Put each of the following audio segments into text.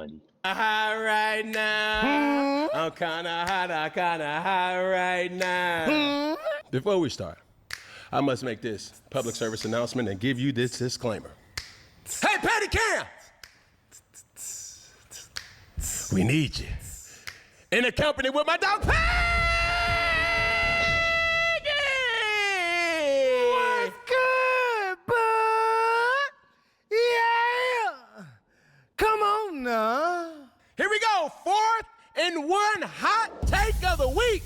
funny. High right now. I'm kinda high right now. Before we start, I must make this public service announcement and give you this disclaimer. Hey, Patty Cam! We need you. In the company with my dog, Peggy! What's good, bud? Yeah! Come on now. Here we go, 4th and 1 hot take of the week.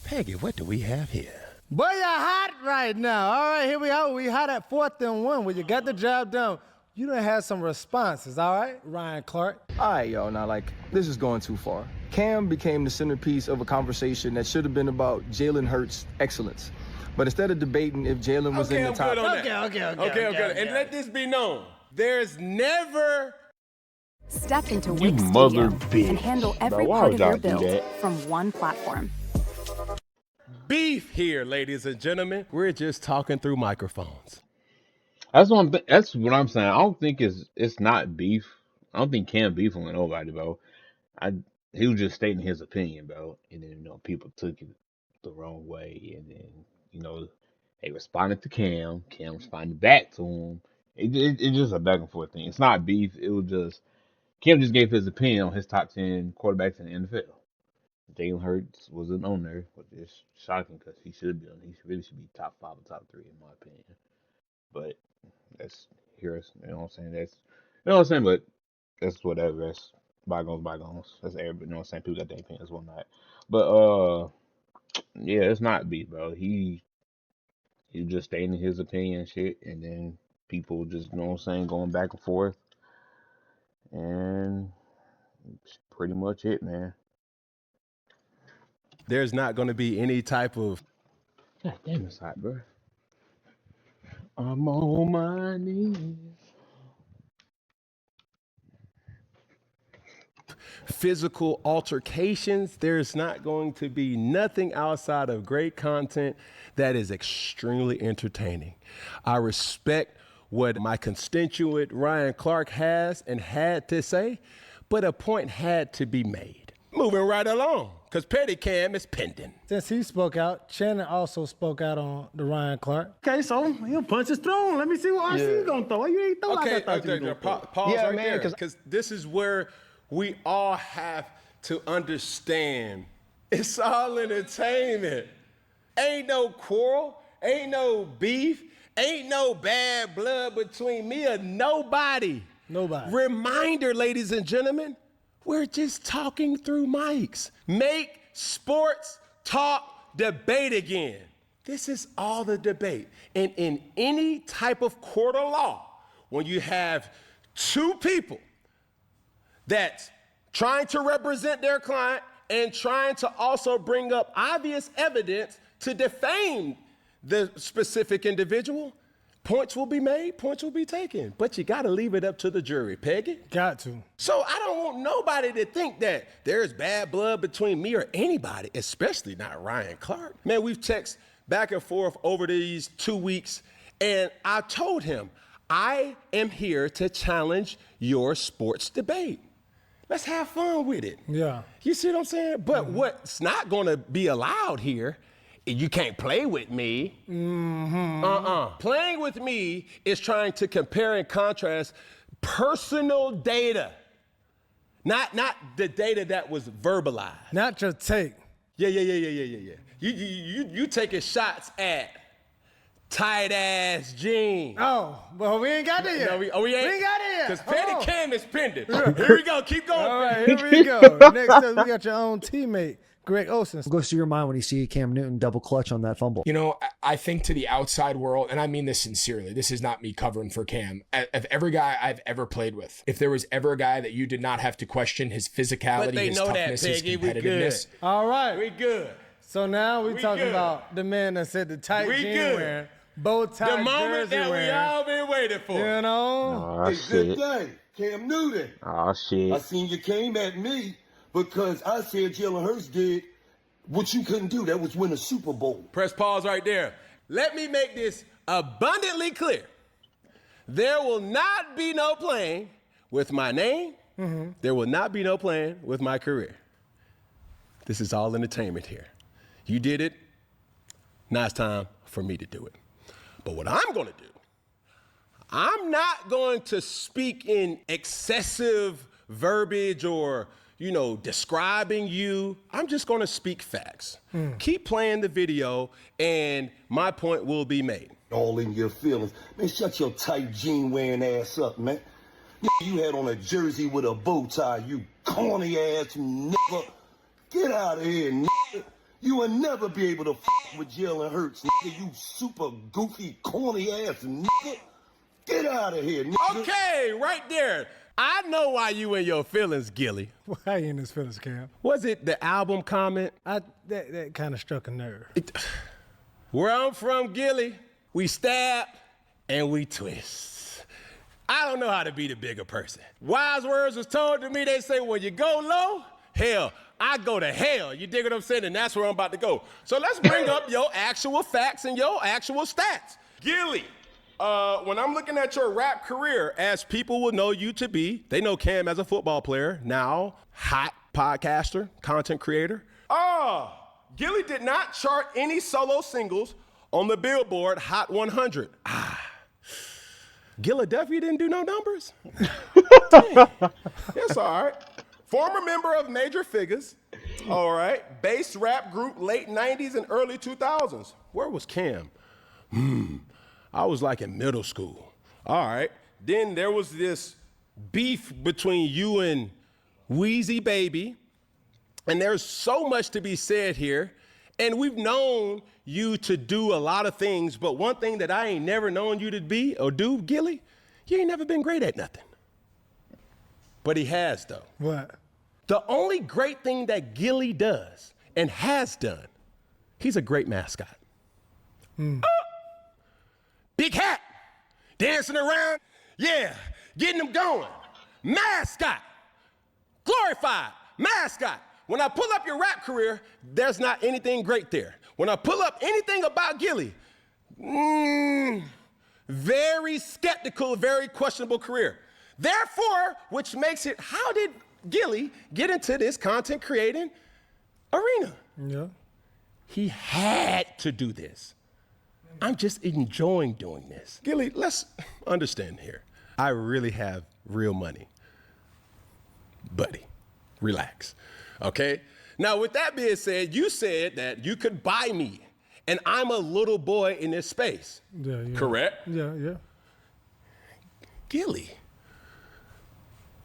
Peggy, what do we have here? Boy, you're hot right now. All right, here we are. We hot at 4th and 1 where you got the job done. You done had some responses, all right, Ryan Clark? All right, y'all, now, this is going too far. Cam became the centerpiece of a conversation that should have been about Jalen Hurts' excellence. But instead of debating if Jalen was in the top... Okay. And let this be known. There's never... Step into You Wix mother Studio bitch. and handle every Bro, why part would of your y'all do build that? from one platform. beef here, ladies and gentlemen. We're just talking through microphones. That's what I'm saying. I don't think it's not beef. I don't think Cam beefing with nobody, bro. He was just stating his opinion, bro, and then people took it the wrong way, and then they responded to Cam. Cam responded back to him. It's just a back and forth thing. It's not beef. It was just Cam just gave his opinion on his top 10 quarterbacks in the NFL. Jalen Hurts wasn't on there, which is shocking because he should be on. He really should be top 5 or top 3 in my opinion. But that's here's what I'm saying. But that's whatever. That's bygones. That's everybody. People got their opinions, whatnot. But yeah, it's not beef, bro. He just stating his opinion and shit, and then people just going back and forth, and it's pretty much it, man. There's not going to be any type of God damn, it's hot, bro. I'm on my knees. physical altercations. There's not going to be nothing outside of great content that is extremely entertaining. I respect what my constituent Ryan Clark has and had to say, but a point had to be made. Moving right along, because Petty Cam is pending. Since he spoke out, Shannon also spoke out on the Ryan Clark. Okay, so he'll punch his throne. Let me see what RC's gonna throw. You ain't throw like I thought you were gonna throw. Pause right there, because this is where we all have to understand. It's all entertainment. Ain't no quarrel, ain't no beef, ain't no bad blood between me or nobody. Nobody. Reminder, ladies and gentlemen, we're just talking through mics. Make sports talk debate again. This is all the debate. And in any type of court of law, when you have two people that's trying to represent their client and trying to also bring up obvious evidence to defame the specific individual, points will be made, points will be taken. But you got to leave it up to the jury, Peggy. Got to. So I don't want nobody to think that there's bad blood between me or anybody, especially not Ryan Clark. Man, we've texted back and forth over these 2 weeks, and I told him, I am here to challenge your sports debate. Let's have fun with it. Yeah. You see what I'm saying? But what's not going to be allowed here, you can't play with me. Playing with me is trying to compare and contrast personal data, not the data that was verbalized. Not your take. Yeah. You taking shots at tight ass jeans. Oh, well, we ain't got there yet. No, we ain't got there yet. Because Petty Cam is pending. Here we go. Keep going. All right, here we go. Next up, we got your own teammate, Greg Olsen. What goes through your mind when you see Cam Newton double clutch on that fumble? You know, I think to the outside world, and I mean this sincerely, this is not me covering for Cam. Of every guy I've ever played with, if there was ever a guy that you did not have to question his physicality, his toughness, his competitiveness. All right. We good. So now we talking good. about the man that said the tight We jean good. wearing, bow tie The moment jersey that we wearing. all been waiting for. You know? Oh, Good shit. day, Cam Newton. Oh, I shit. seen you came at me because I said Jalen Hurts did what you couldn't do. That was win a Super Bowl. Press pause right there. Let me make this abundantly clear. There will not be no playing with my name, There will not be no plan with my career. This is all entertainment here. You did it. Now it's time for me to do it. But what I'm going to do, I'm not going to speak in excessive verbiage or, describing you. I'm just going to speak facts. Keep playing the video and my point will be made. All in your feelings. Man, shut your tight jean wearing ass up, man. You had on a jersey with a bow tie, you corny ass nigga. Get out of here, nigga. You will never be able to f with Jalen Hurts, nigga. You super goofy, corny ass nigga. Get out of here, nigga. Okay, right there. I know why you in your feelings, Gille. Why you in his feelings, Cam? Was it the album comment? That kind of struck a nerve. Where I'm from, Gille, we stab and we twist. I don't know how to be the bigger person. Wise words was told to me. They say, when you go low, hell, I go to hell. You dig what I'm saying? And that's where I'm about to go. So let's bring up your actual facts and your actual stats. Gille, when I'm looking at your rap career, as people will know you to be, they know Cam as a football player, now hot podcaster, content creator. Gille did not chart any solo singles on the Billboard Hot 100. Philadelphia didn't do no numbers? Dang. It's all right. Former member of Major Figures, all right. Bass rap group late 90s and early 2000s. Where was Cam? I was like in middle school. All right. Then there was this beef between you and Wheezy Baby. And there's so much to be said here. And we've known you to do a lot of things, but one thing that I ain't never known you to be or do, Gille, you ain't never been great at nothing. But he has, though. What? The only great thing that Gille does and has done, he's a great mascot. Big hat, dancing around, yeah, getting them going. Mascot, glorified mascot. When I pull up your rap career, there's not anything great there. When I pull up anything about Gille, very skeptical, very questionable career. Therefore, which makes it, how did Gille get into this content creating arena? Yeah. He had to do this. I'm just enjoying doing this. Gille, let's understand here. I really have real money. Buddy, relax. Okay? Now, with that being said, you said that you could buy me, and I'm a little boy in this space. Yeah. Correct? Yeah. Gille,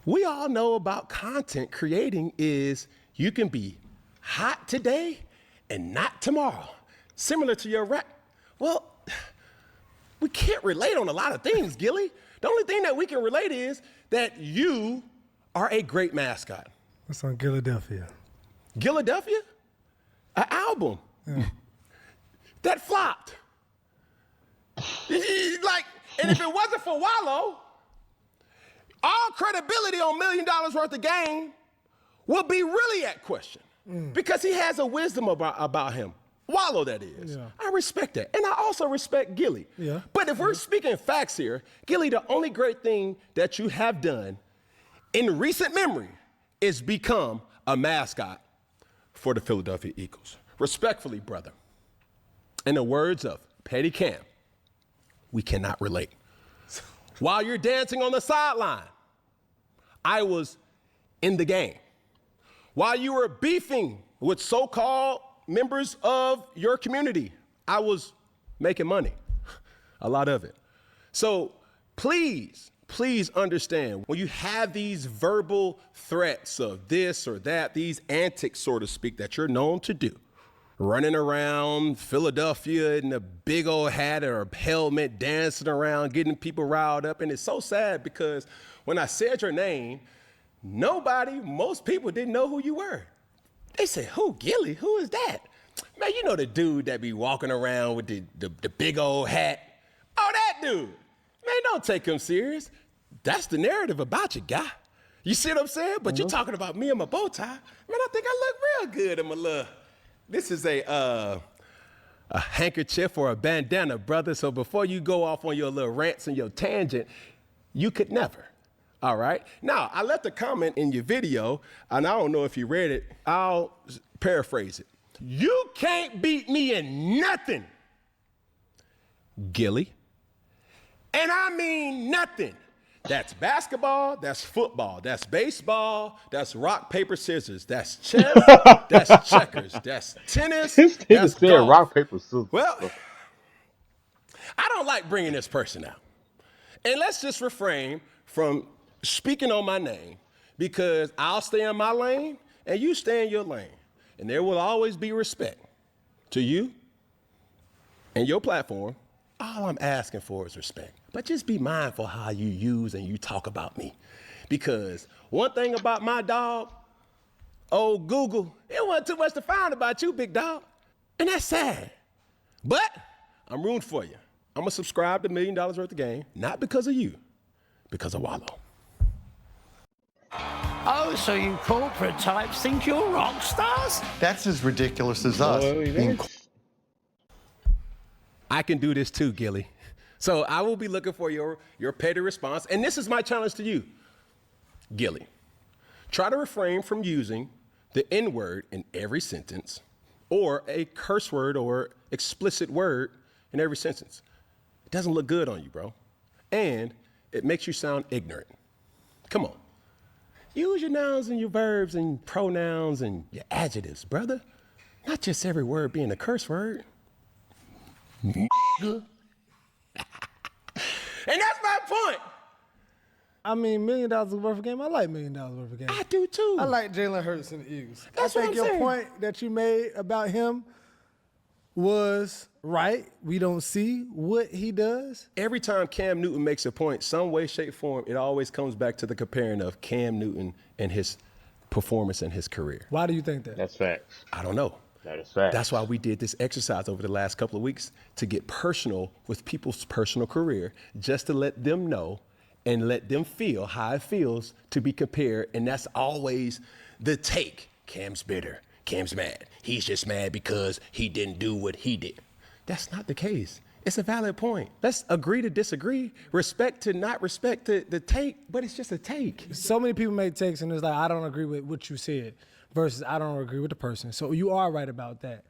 we all know about content creating is you can be hot today and not tomorrow. Similar to your rap. Well, we can't relate on a lot of things, Gille. The only thing that we can relate is that you are a great mascot. What's on Philadelphia? Philadelphia? An album. Yeah. That flopped. And if it wasn't for Wallow, all credibility on $1 million worth of game will be really at question. Because he has a wisdom about him. Wallow, that is. Yeah. I respect that. And I also respect Gille. Yeah. But if we're speaking facts here, Gille, the only great thing that you have done in recent memory is become a mascot for the Philadelphia Eagles. Respectfully, brother, in the words of Petty Cam, we cannot relate. While you're dancing on the sideline, I was in the game. While you were beefing with so-called members of your community, I was making money, a lot of it. So please understand, when you have these verbal threats of this or that, these antics, so to speak, that you're known to do, running around Philadelphia in a big old hat or a helmet, dancing around, getting people riled up. And it's so sad because when I said your name, most people didn't know who you were. They said, who, Gille? Who is that? Man, you know the dude that be walking around with the big old hat. Oh, that dude. Man, don't take him serious. That's the narrative about you, guy. You see what I'm saying? But you're talking about me and my bow tie. Man, I think I look real good in my little. This is a handkerchief or a bandana, brother. So before you go off on your little rants and your tangent, you could never All right. Now, I left a comment in your video, and I don't know if you read it. I'll paraphrase it. You can't beat me in nothing, Gille. And I mean nothing. That's basketball, that's football, that's baseball, that's rock, paper, scissors, that's chess, that's checkers, that's tennis, that's said golf. rock, paper, scissors. Well, I don't like bringing this person out. And let's just refrain from speaking on my name, because I'll stay in my lane and you stay in your lane. And there will always be respect to you and your platform. All I'm asking for is respect. But just be mindful how you use and you talk about me. Because one thing about my dog, old Google, it wasn't too much to find about you, big dog. And that's sad. But I'm rooting for you. I'm gonna subscribe to $1 million worth of game, not because of you, because of Wallow. Oh, so you corporate types think you're rock stars? That's as ridiculous as us. I can do this too, Gille. So I will be looking for your petty response. And this is my challenge to you, Gille. Try to refrain from using the N-word in every sentence or a curse word or explicit word in every sentence. It doesn't look good on you, bro. And it makes you sound ignorant. Come on. Use your nouns and your verbs and pronouns and your adjectives, brother. Not just every word being a curse word. And that's my point. I mean, $1 million worth of game. I like $1 million worth of game. I do too. I like Jalen Hurts and the Eagles. That's I what think I'm your saying. point that you made about him was right. We don't see what he does. Every time Cam Newton makes a point, some way, shape, form, it always comes back to the comparing of Cam Newton and his performance in his career. Why do you think that? That's facts. I don't know. That is facts. That's why we did this exercise over the last couple of weeks, to get personal with people's personal career, just to let them know and let them feel how it feels to be compared. And that's always the take. Cam's bitter. Cam's mad. He's just mad because he didn't do what he did. That's not the case. It's a valid point. Let's agree to disagree, respect to not respect the take, but it's just a take. So many people make takes and it's like, I don't agree with what you said versus I don't agree with the person. So you are right about that.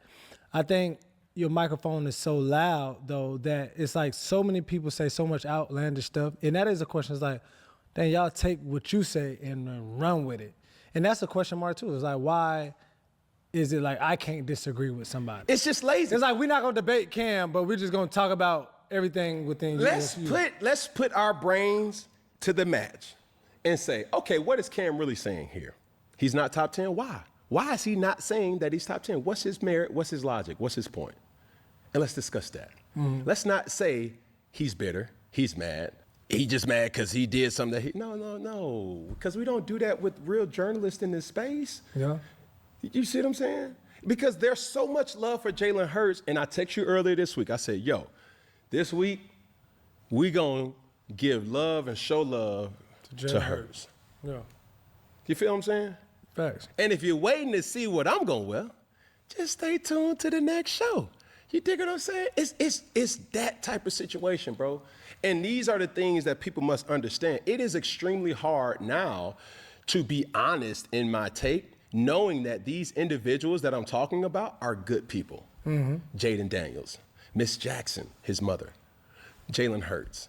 I think your microphone is so loud, though, that it's like so many people say so much outlandish stuff. And that is a question. It's like, then y'all take what you say and run with it. And that's a question mark, too. It's like, why is it like I can't disagree with somebody? It's just lazy. It's like we're not going to debate Cam, but we're just going to talk about everything within you. Let's put our brains to the match and say, okay, what is Cam really saying here? He's not top 10. Why? Why is he not saying that he's top 10? What's his merit? What's his logic? What's his point? And let's discuss that. Mm-hmm. Let's not say he's bitter, he's mad. He just mad because he did something that he, no. Because we don't do that with real journalists in this space. Yeah. You see what I'm saying? Because there's so much love for Jalen Hurts. And I text you earlier this week. I said, yo, this week we going to give love and show love to Hurts. Yeah. You feel what I'm saying? Facts. And if you're waiting to see what I'm going to wear, just stay tuned to the next show. You dig what I'm saying? It's that type of situation, bro. And these are the things that people must understand. It is extremely hard now to be honest in my take, knowing that these individuals that I'm talking about are good people. Mm-hmm. Jaden Daniels, Miss Jackson, his mother, Jalen Hurts.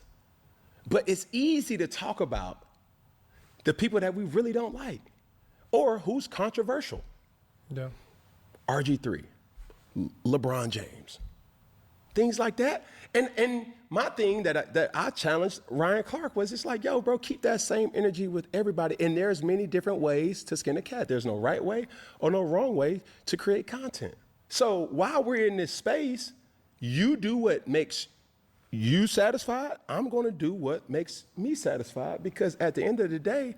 But it's easy to talk about the people that we really don't like or who's controversial. Yeah. RG3, LeBron James, things like that. And my thing that I challenged Ryan Clark was, it's like, yo, bro, keep that same energy with everybody. And there's many different ways to skin a cat. There's no right way or no wrong way to create content. So while we're in this space, you do what makes you satisfied. I'm going to do what makes me satisfied, because at the end of the day,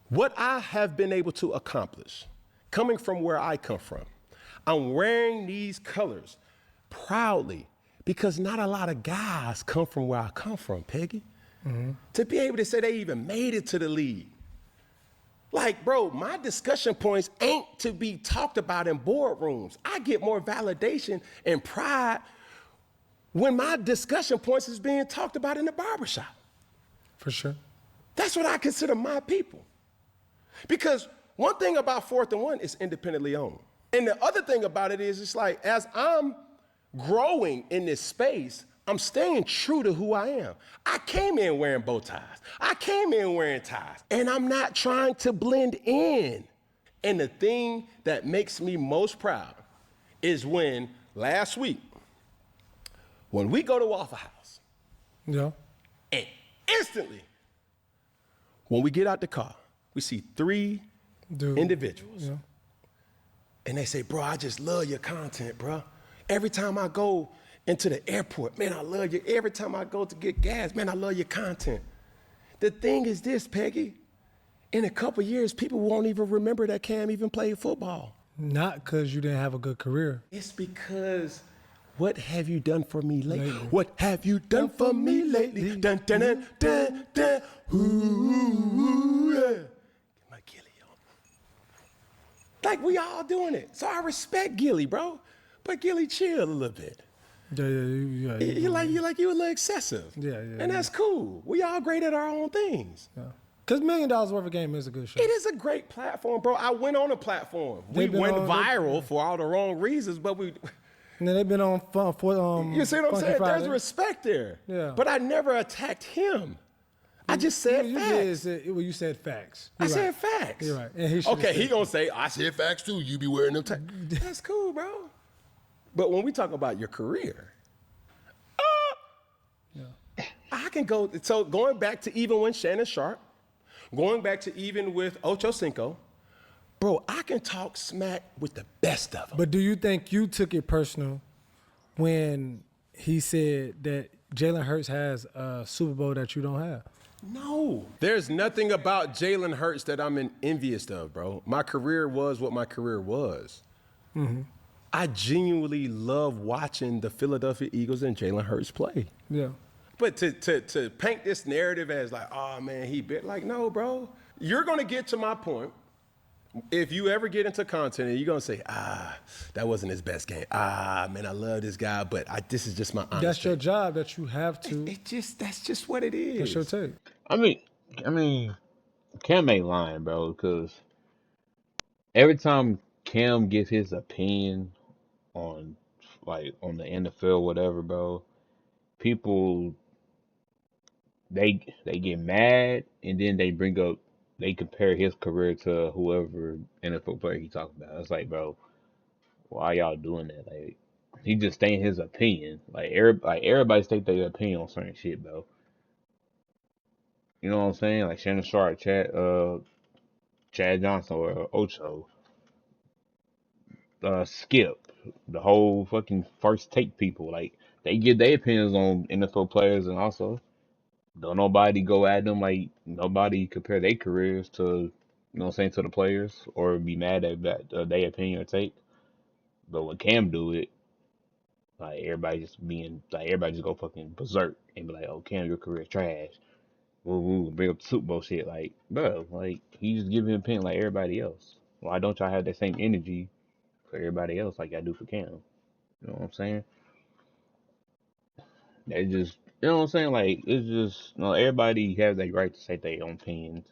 what I have been able to accomplish, coming from where I come from, I'm wearing these colors proudly, because not a lot of guys come from where I come from, Peggy. Mm-hmm. To be able to say they even made it to the league. Like, bro, my discussion points ain't to be talked about in boardrooms. I get more validation and pride when my discussion points is being talked about in the barbershop. For sure. That's what I consider my people. Because one thing about 4th and 1 is independently owned. And the other thing about it is it's like, as I'm growing in this space, I'm staying true to who I am. I came in wearing bow ties. I came in wearing ties. And I'm not trying to blend in. And the thing that makes me most proud is when last week, when we go to Waffle House, Yeah. and instantly, when we get out the car, we see 3 individuals. Yeah. And they say, bro, I just love your content, bro. Every time I go into the airport, man, I love you. Every time I go to get gas, man, I love your content. The thing is this, Peggy, in a couple years, people won't even remember that Cam even played football. Not because you didn't have a good career. It's because what have you done for me lately? What have you done for me lately? Dun, dun, dun, dun, dun. Ooh, yeah. Get my Gille on. Like, we all doing it. So I respect Gille, bro. But Gille, chill a little bit. Yeah. You a little excessive. Yeah. And that's cool. We all great at our own things. Yeah. Because $1 million worth of game is a good show. It is a great platform, bro. I went on a platform. We went viral for all the wrong reasons, but we... And then they've been on you see what I'm saying? Friday. There's respect there. Yeah. But I never attacked him. I just said facts. You said facts. I said facts. You're right. And okay, he gonna say, I said facts too. You be wearing them ties. That's cool, bro. But when we talk about your career, I can go, so going back to even when Shannon Sharp, going back to even with Ocho Cinco, bro, I can talk smack with the best of them. But do you think you took it personal when he said that Jalen Hurts has a Super Bowl that you don't have? No. There's nothing about Jalen Hurts that I'm envious of, bro. My career was what my career was. Mm-hmm. I genuinely love watching the Philadelphia Eagles and Jalen Hurts play. Yeah. But to paint this narrative as like, oh, man, he bit. Like, no, bro. You're going to get to my point. If you ever get into content and you're going to say, that wasn't his best game. Man, I love this guy, but this is just my honest That's your take. job that you have to. That's just what it is. That's your take. I mean, Cam ain't lying, bro, because every time Cam gives his opinion on the NFL, whatever, bro, people they get mad and then they compare his career to whoever NFL player he talking about. It's like, bro, why y'all doing that? Like, he just stating his opinion. Like everybody state their opinion on certain shit, bro. You know what I'm saying? Like Shannon Sharp, Chad Johnson, or Ocho, Skip, the whole fucking First Take people. Like, they give their opinions on NFL players, and also don't nobody go at them. Like, nobody compare their careers to, you know what I'm saying, to the players, or be mad at their opinion or take. But when Cam do it, like, everybody just go fucking berserk and be like, oh, Cam, your career is trash. Woo, bring up the Super Bowl shit. Like, bro, like, he just giving an opinion like everybody else. Why don't y'all have that same energy for everybody else like y'all do for Cam? You know what I'm saying? They just, you know what I'm saying? Like, it's just, everybody has that right to say their own opinions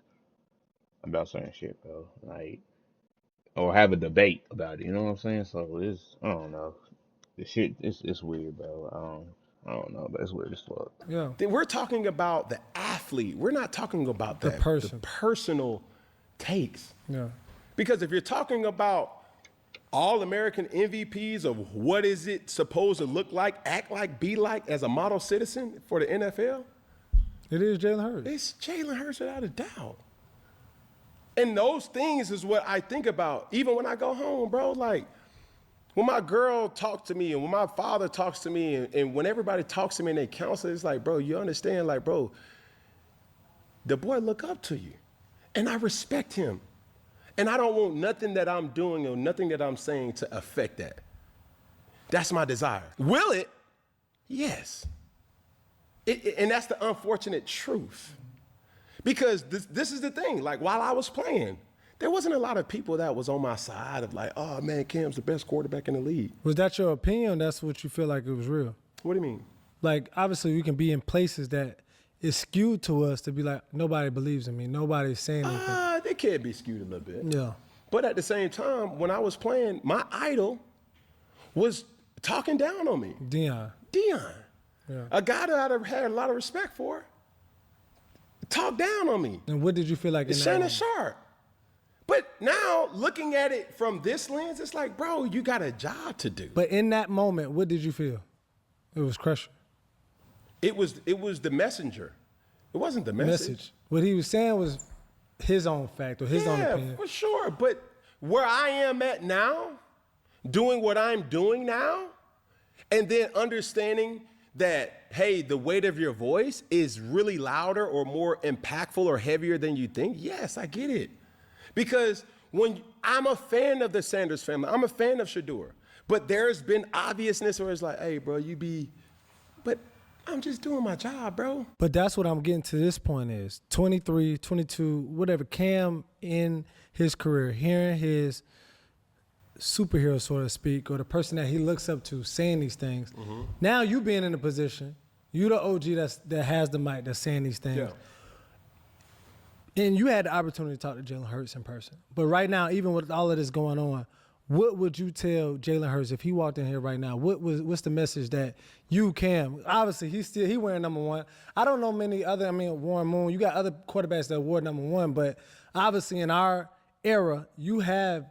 about certain shit, bro. Like, or have a debate about it. You know what I'm saying? So I don't know. The shit, it's weird, bro. I don't know, but it's weird as fuck. Yeah. We're talking about the athlete. We're not talking about the personal takes. Yeah. Because if you're talking about all-American MVPs of what is it supposed to look like, act like, be like as a model citizen for the NFL, it is Jalen Hurts. It's Jalen Hurts without a doubt. And those things is what I think about even when I go home, bro. Like, when my girl talks to me and when my father talks to me and when everybody talks to me and they counsel, it's like, bro, you understand? Like, bro, the boy look up to you. And I respect him. And I don't want nothing that I'm doing or nothing that I'm saying to affect that. That's my desire. Will it? Yes. And that's the unfortunate truth. Because this is the thing. Like, while I was playing, there wasn't a lot of people that was on my side of like, oh, man, Cam's the best quarterback in the league. Was that your opinion? That's what you feel like it was real? What do you mean? Like, obviously, we can be in places that it's skewed to us to be like, nobody believes in me. Nobody's saying anything. They can be skewed a little bit. Yeah. But at the same time, when I was playing, my idol was talking down on me. Dion. Yeah. A guy that I had a lot of respect for, talked down on me. And what did you feel like in that Shannon moment? Sharp. But now, looking at it from this lens, it's like, bro, you got a job to do. But in that moment, what did you feel? It was crushing. It was the messenger. It wasn't the message. What he was saying was his own fact or his own opinion. Yeah, for sure. But where I am at now, doing what I'm doing now, and then understanding that, hey, the weight of your voice is really louder or more impactful or heavier than you think, yes, I get it. Because when I'm a fan of the Sanders family, I'm a fan of Shador, but there's been obviousness where it's like, hey, bro, but I'm just doing my job, bro. But that's what I'm getting to this point is 23, 22, whatever, Cam in his career, hearing his superhero, so to speak, or the person that he looks up to saying these things. Mm-hmm. Now you being in a position, you the OG that has the mic that's saying these things. Yeah. And you had the opportunity to talk to Jalen Hurts in person. But right now, even with all of this going on, what would you tell Jalen Hurts if he walked in here right now? What's the message that you, Cam? Obviously, he wearing number one. I don't know many other, Warren Moon, you got other quarterbacks that wore number one, but obviously in our era, you have,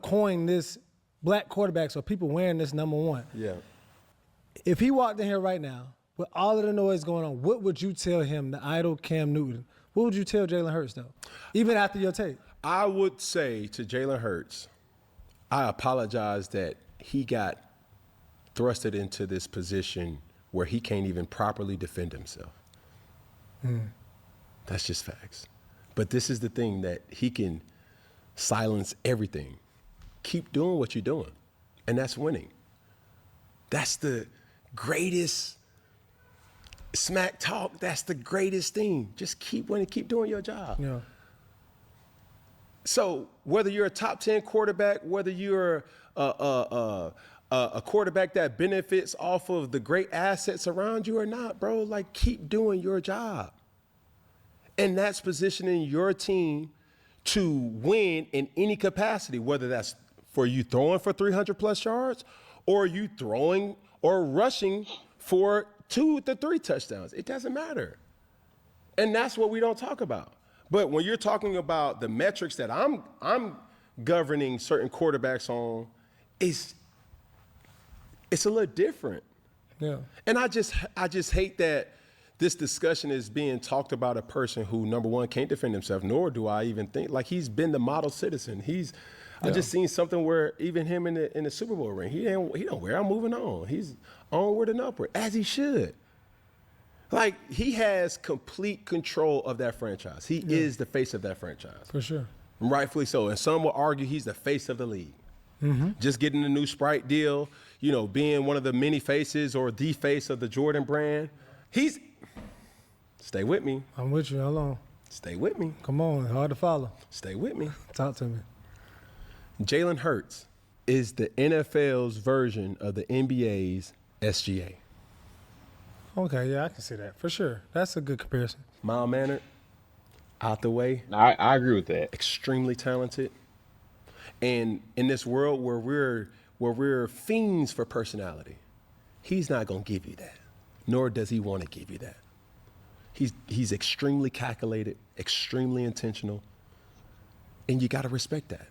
coined this black quarterback, so people wearing this number one. Yeah. If he walked in here right now, with all of the noise going on, what would you tell him, the idol Cam Newton? What would you tell Jalen Hurts, though, even after your tape? I would say to Jalen Hurts, I apologize that he got thrusted into this position where he can't even properly defend himself. That's just facts. But this is the thing that he can silence everything. Keep doing what you're doing, and that's winning. That's the greatest smack talk. That's the greatest thing. Just keep winning, keep doing your job. Yeah. So whether you're a top 10 quarterback, whether you're a quarterback that benefits off of the great assets around you or not, bro, like keep doing your job. And that's positioning your team to win in any capacity, whether that's for you throwing for 300 plus yards or you throwing or rushing for 2 to 3 touchdowns. It doesn't matter. And that's what we don't talk about. But when you're talking about the metrics that I'm governing certain quarterbacks on, it's a little different. Yeah. And I just hate that this discussion is being talked about a person who, number one, can't defend himself, nor do I even think like he's been the model citizen. I just seen something where even him in the Super Bowl ring, he don't wear. I'm moving on. He's onward and upward, as he should. Like, he has complete control of that franchise. He is the face of that franchise. For sure. Rightfully so. And some will argue he's the face of the league. Mm-hmm. Just getting the new Sprite deal, being one of the many faces or the face of the Jordan brand. Stay with me. I'm with you. Hold on. Stay with me. Come on. Hard to follow. Stay with me. Talk to me. Jalen Hurts is the NFL's version of the NBA's SGA. Okay, yeah, I can see that. For sure. That's a good comparison. Mild-mannered, out the way. I agree with that. Extremely talented. And in this world where we're fiends for personality, he's not going to give you that, nor does he want to give you that. He's extremely calculated, extremely intentional, and you got to respect that.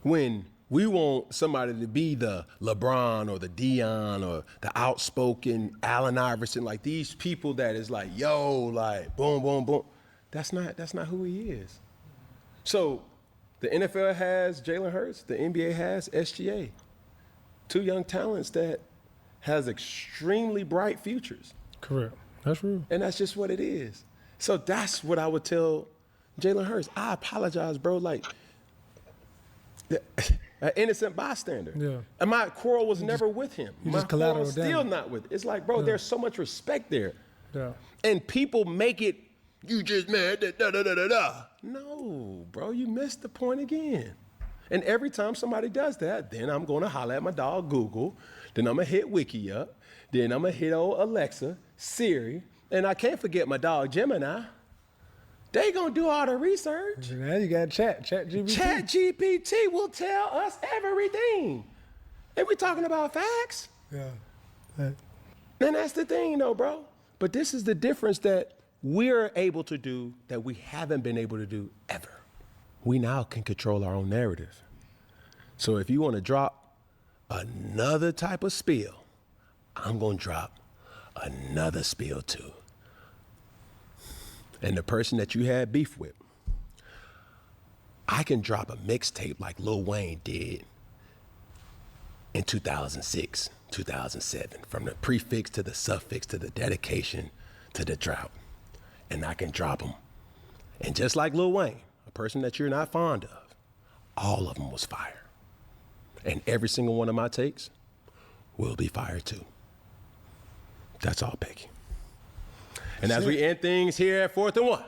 When we want somebody to be the LeBron or the Dion or the outspoken Allen Iverson, like these people that is like, yo, like boom, boom, boom. That's not who he is. So the NFL has Jalen Hurts, the NBA has SGA. 2 young talents that has extremely bright futures. Correct. That's real. And that's just what it is. So that's what I would tell Jalen Hurts. I apologize, bro. Like, an innocent bystander. Yeah. And my quarrel was never with him. My quarrel was still not with it. It's like, bro, there's so much respect there. Yeah. And people make it, you just mad, da-da-da-da-da. No, bro, you missed the point again. And every time somebody does that, then I'm going to holler at my dog Google. Then I'm going to hit Wiki up. Then I'm going to hit old Alexa. Siri, and I can't forget my dog Gemini. They gonna do all the research. Now you got ChatGPT. ChatGPT will tell us everything. And we talking about facts. Yeah. And that's the thing though, bro. But this is the difference that we're able to do that we haven't been able to do ever. We now can control our own narrative. So if you want to drop another type of spill, I'm gonna drop another spill too. And the person that you had beef with, I can drop a mixtape like Lil Wayne did in 2006, 2007, from the prefix to the suffix to the dedication to the drought. And I can drop them. And just like Lil Wayne, a person that you're not fond of, all of them was fire. And every single one of my takes will be fire too. That's all, Peggy. And as we end things here at 4th and 1,